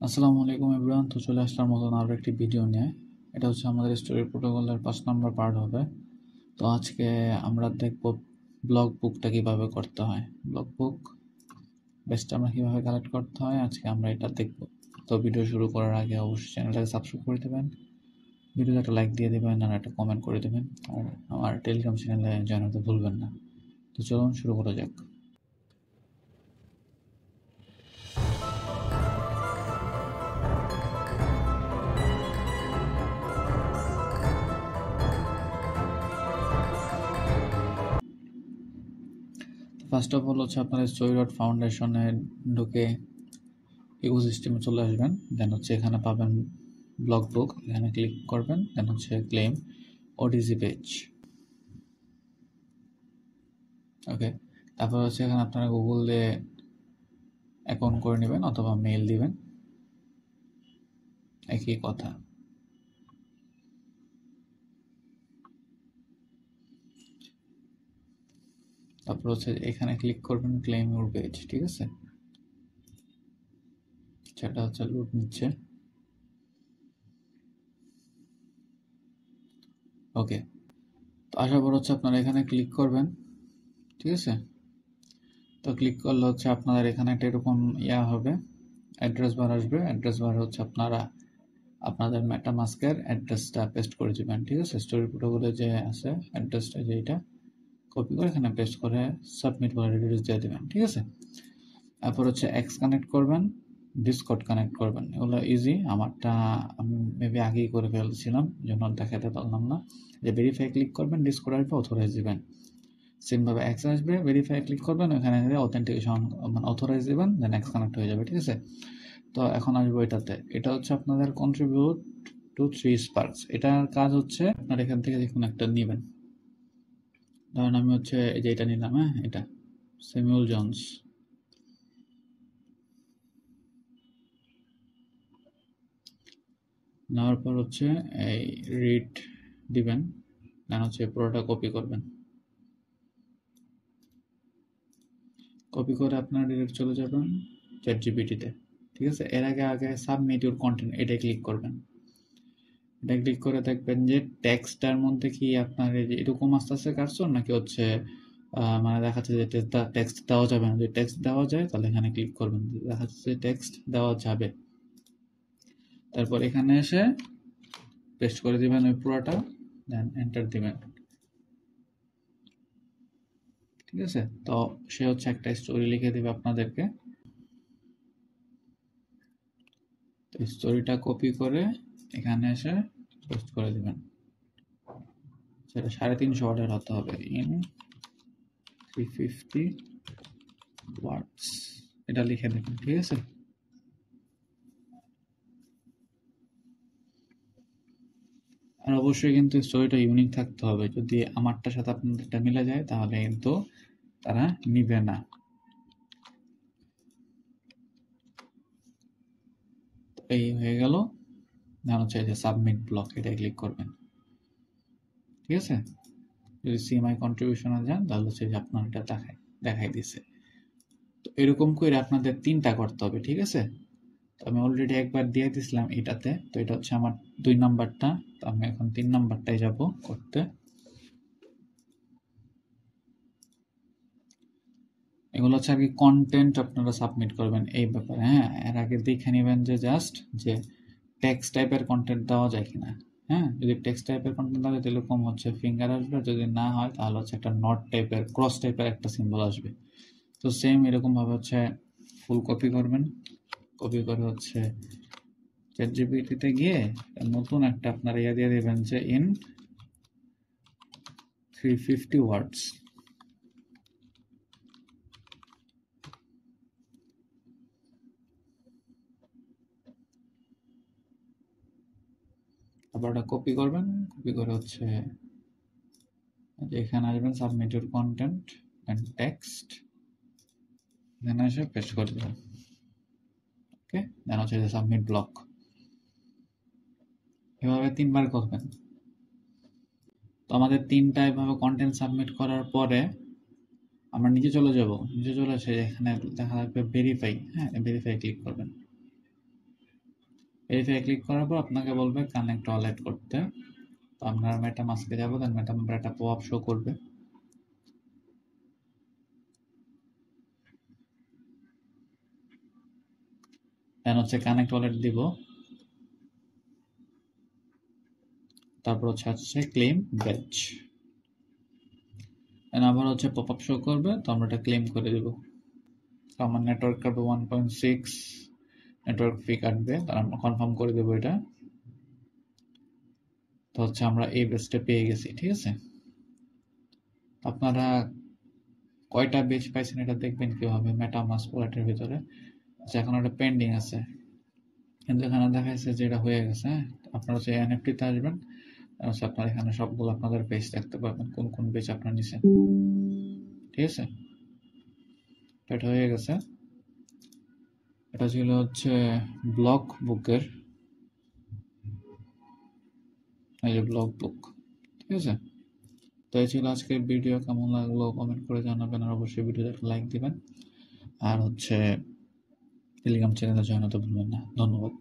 আসসালামু আলাইকুম এভরিওয়ান। তো চলে আসলাম মতন আরও একটি ভিডিও নিয়ে। এটা হচ্ছে আমাদের স্টোরি প্রোটোকলের 5 নম্বর পার্ট হবে। তো আজকে আমরা দেখব ব্লক বুকটা কিভাবে করতে হয়, ব্লক বুক বেসটা আমরা কীভাবে কালেক্ট করতে হয়, আজকে আমরা এটা দেখব। তো ভিডিও শুরু করার আগে অবশ্যই চ্যানেলটাকে সাবস্ক্রাইব করে দেবেন, ভিডিওতে একটা লাইক দিয়ে দেবেন আর একটা কমেন্ট করে দেবেন, আর আমার টেলিগ্রাম চ্যানেলে জয়েন হতে ভুলবেন না। তো চলুন শুরু করা যাক। ফার্স্ট অফ অল হচ্ছে আপনাদের স্টোরি ডট ফাউন্ডেশনে ঢুকে ইকোসিস্টেমে চলে আসবেন। দেন হচ্ছে এখানে পাবেন ব্লক বুক, এখানে ক্লিক করবেন। দেন হচ্ছে ক্লেম ওডিসি পেজ। ওকে, তারপর হচ্ছে এখানে আপনারা গুগল দিয়ে অ্যাকাউন্ট করে নেবেন অথবা মেইল দিবেন, একই কথা। তারপর হচ্ছে এখানে ক্লিক করবেন ক্লেম ইউর পেজ, ঠিক আছে। সেটা হচ্ছে লুট নিচ্ছে। ওকে, তো আসার পর হচ্ছে আপনারা এখানে ক্লিক করবেন, ঠিক আছে। তো ক্লিক করলে হচ্ছে আপনাদের এখানে একটা এরকম হবে, অ্যাড্রেস বার আসবে। অ্যাড্রেস বার হচ্ছে আপনারা আপনাদের মেটামাস্কের অ্যাড্রেসটা পেস্ট করে দেবেন, ঠিক আছে। স্টোরি প্রোটোকলে যে আছে অ্যাড্রেসটা, যেটা কপি করে এখানে পেস্ট করে সাবমিট করে রিডিউস দিয়ে দেবেন, ঠিক আছে। তারপর হচ্ছে এক্স কানেক্ট করবেন, ডিসকর্ড কানেক্ট করবেন। এগুলো ইজি, আমারটা আমি মেবি আগেই করে ফেলছিলাম, জন্য দেখাতে পারলাম না। যে ভেরিফাই ক্লিক করবেন, ডিসকর্ড আসবে, অথরাইজ দেবেন। সেমভাবে এক্স আসবে, ভেরিফাই ক্লিক করবেন, ওখানে অথেন্টিকেশন মানে অথরাইজ দেবেন, দেন এক্স কানেক্ট হয়ে যাবে, ঠিক আছে। তো এখন আসবো এটাতে। এটা হচ্ছে আপনাদের কন্ট্রিবিউট টু 3 স্পার্কস। এটার কাজ হচ্ছে আপনার এখান থেকে দেখুন একটা নেবেন। ধরেন আমি হচ্ছে এই যে এটা নিলাম, হ্যাঁ, এটা স্যামুয়েল জনস। নেওয়ার পর হচ্ছে এই রিড দিবেন, দেন হচ্ছে পুরোটা কপি করবেন। কপি করে আপনার ডিরেক্ট চলে যাবেন চ্যাটজিপিটিতে, ঠিক আছে। এর আগে সাবমিট ইউর কন্টেন্ট এটা ক্লিক করবেন। এটা ক্লিক করে দেখবেন যে টেক্সটটার মধ্যে কি আপনার এই যে এরকম আস্তে আস্তে কাটছন, নাকি হচ্ছে মানে দেখাচ্ছে যে টেক্সট দেওয়া যাবে না। যদি টেক্সট দেওয়া যায় তাহলে এখানে ক্লিক করবেন, দেখাচ্ছে যে টেক্সট দেওয়া যাবে। তারপর এখানে এসে পেস্ট করে দিবেন ওই পুরোটা, দেন এন্টার দিবেন, ঠিক আছে। তো সে হচ্ছে একটা স্টোরি লিখে দিবে আপনাদেরকে। তো স্টোরিটা কপি করে এখানে এসে পেস্ট করে দিবেন। সেটা 350 ওয়ার্ডের হতে হবে, ইন 350 ওয়ার্ডস এটা লিখে দেবেন, ঠিক আছে। আর অবশ্যই কিন্তু স্টোরিটা ইউনিক থাকতে হবে। যদি আমারটার সাথে আপনাদেরটা মিলে যায় তাহলে কিন্তু তারা নিবে না। এই হয়ে গেল। দেন হচ্ছে যে সাবমিট ব্লক, এটা ক্লিক করবেন, ঠিক আছে। যদি সি মাই কন্ট্রিবিউশনে যান তাহলে হচ্ছে যে আপনার এটা দেখাই দিছে। তো এরকম করে আপনাদের 3টা করতে হবে, ঠিক আছে। তো আমি অলরেডি একবার দিয়ে দিছিলাম এটাতে। তো এটা হচ্ছে আমার 2 নাম্বারটা। তো আমি এখন 3 নাম্বারটাই যাব করতে। এগুলো হচ্ছে আর কি কন্টেন্ট আপনারা সাবমিট করবেন এই ব্যাপারে, হ্যাঁ। এর আগে দেখে নেবেন যে জাস্ট যে টেক্সট টাইপের কন্টেন্ট দেওয়া যায় কিনা, হ্যাঁ। যদি টেক্সট টাইপের কন্টেন্ট দেওয়া যায় তাহলে এরকম হচ্ছে ফিঙ্গার আসবে, যদি না হয় তাহলে হচ্ছে একটা নট টাইপের ক্রস টাইপের একটা সিম্বল আসবে। তো সেম এরকম ভাবে হচ্ছে ফুল কপি করবেন। কপি করে হচ্ছে চ্যাটজিপিটিতে গিয়ে নতুন একটা আপনারা ইয়ে দিয়ে দেবেন যে ইন 350 ওয়ার্ডস। তারপর ওটা কপি করবেন, কপি করে হচ্ছে এখানে আসবেন submit your content and text, এখানে এসে পেস্ট করে দেবেন, ওকে। দেন হচ্ছে যে সাবমিট ব্লক। এভাবে 3বার করবেন। তো আমাদের 3টা এভাবে কন্টেন্ট সাবমিট করার পরে আমরা নিচে চলে যাব। নিচে চলে এসে এখানে দেখা লাগবে ভেরিফাই, হ্যাঁ, ভেরিফাই ক্লিক করবেন। ভেরিফাই ক্লিক করার পর আপনাকে বলবে কানেক্ট ওয়ালেট করতে। তো আপনার মেটামাস্কে যাবো, দেন মেটামাস্কের একটা পপআপ শো করবে। দেন হচ্ছে কানেক্ট ওয়ালেট দিব, তারপর হচ্ছে ক্লেম ব্যাচ। দেন আবার হচ্ছে পপআপ শো করবে, তো আমরা এটা ক্লেম করে দেব। তো আমার নেটওয়ার্ক কাটবে 1.6, নেটওয়ার্ক ফি কাটবে, তার আমরা কনফার্ম করে দেবো এটা। তো হচ্ছে আমরা এই বেচটা পেয়ে গেছি, ঠিক আছে। আপনারা কয়টা বেচ পাইছেন এটা দেখবেন কিভাবে, মেটামাস্ক ওয়ালেটের ভিতরে। আচ্ছা, এখন একটা পেন্ডিং আছে, কিন্তু এখানে দেখা যাচ্ছে যে এটা হয়ে গেছে। হ্যাঁ, আপনারা হচ্ছে এনএফটিতে আসবেন, আচ্ছা আপনারা এখানে সবগুলো আপনাদের পেজ দেখতে পাবেন, কোন কোন পেজ আপনার নিছেন, ঠিক আছে। এটা হয়ে গেছে। এটা ছিল হচ্ছে ব্লক বুকের, এই যে ব্লক বুক, ঠিক আছে। তো এই ছিল আজকের ভিডিও। কেমন লাগলো কমেন্ট করে জানাবেন, আর অবশ্যই ভিডিওতে একটা লাইক দিবেন, আর হচ্ছে টেলিগ্রাম চ্যানেলে জয়েন হতে ভুলবেন না। ধন্যবাদ।